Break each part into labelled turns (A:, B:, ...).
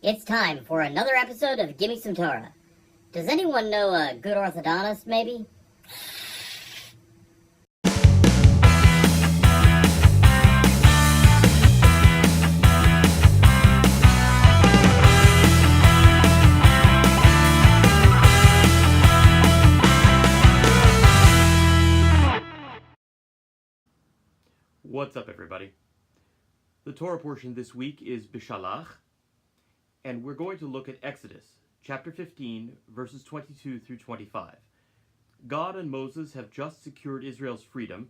A: It's time for another episode of Gimme Some Torah. Does anyone know a good orthodontist, maybe?
B: What's up, everybody? The Torah portion this week is Beshallah, and we're going to look at Exodus, chapter 15, verses 22 through 25. God and Moses have just secured Israel's freedom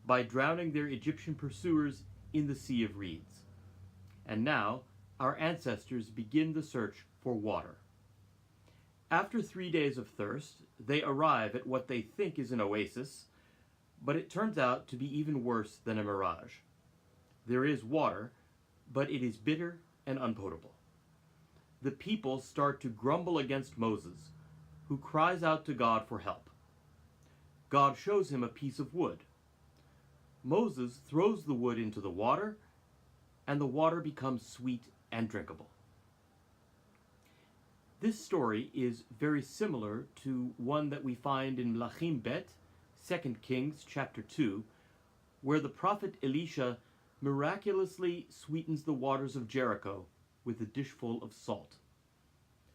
B: by drowning their Egyptian pursuers in the Sea of Reeds. And now, our ancestors begin the search for water. After 3 days of thirst, they arrive at what they think is an oasis, but it turns out to be even worse than a mirage. There is water, but it is bitter and unpotable. The people start to grumble against Moses, who cries out to God for help. God shows him a piece of wood. Moses throws the wood into the water, and the water becomes sweet and drinkable. This story is very similar to one that we find in Melachim Bet, 2 Kings chapter 2, where the prophet Elisha miraculously sweetens the waters of Jericho with a dishful of salt.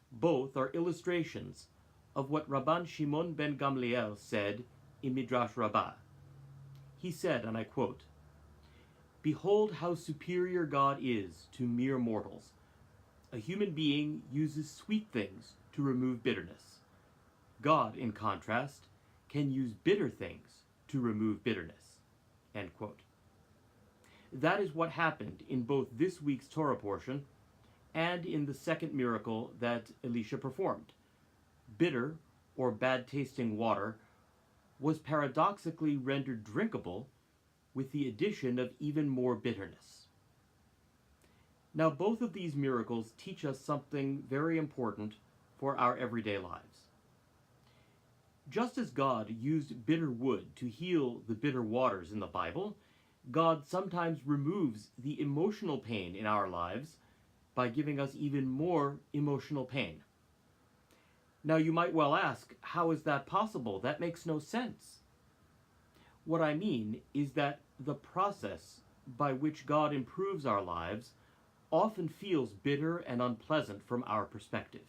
B: Both are illustrations of what Rabban Shimon ben Gamliel said in Midrash Rabbah. He said, and I quote, "Behold how superior God is to mere mortals. A human being uses sweet things to remove bitterness. God, in contrast, can use bitter things to remove bitterness." End quote. That is what happened in both this week's Torah portion and in the second miracle that Elisha performed. Bitter, or bad-tasting water, was paradoxically rendered drinkable with the addition of even more bitterness. Now, both of these miracles teach us something very important for our everyday lives. Just as God used bitter wood to heal the bitter waters in the Bible, God sometimes removes the emotional pain in our lives by giving us even more emotional pain. Now, you might well ask, how is that possible? That makes no sense. What I mean is that the process by which God improves our lives often feels bitter and unpleasant from our perspective.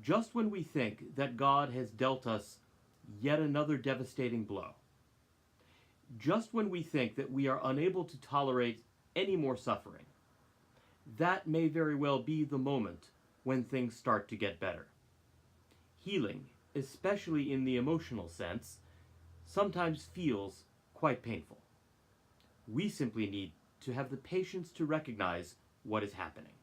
B: Just when we think that God has dealt us yet another devastating blow, just when we think that we are unable to tolerate any more suffering, that may very well be the moment when things start to get better. Healing, especially in the emotional sense, sometimes feels quite painful. We simply need to have the patience to recognize what is happening.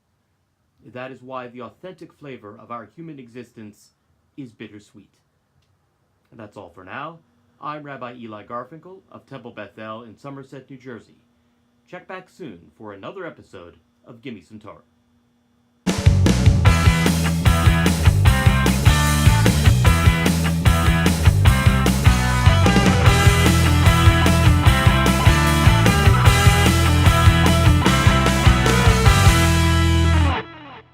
B: That is why the authentic flavor of our human existence is bittersweet. And that's all for now. I'm Rabbi Eli Garfinkel of Temple Bethel in Somerset, New Jersey. Check back soon for another episode of Gimme Some Torah.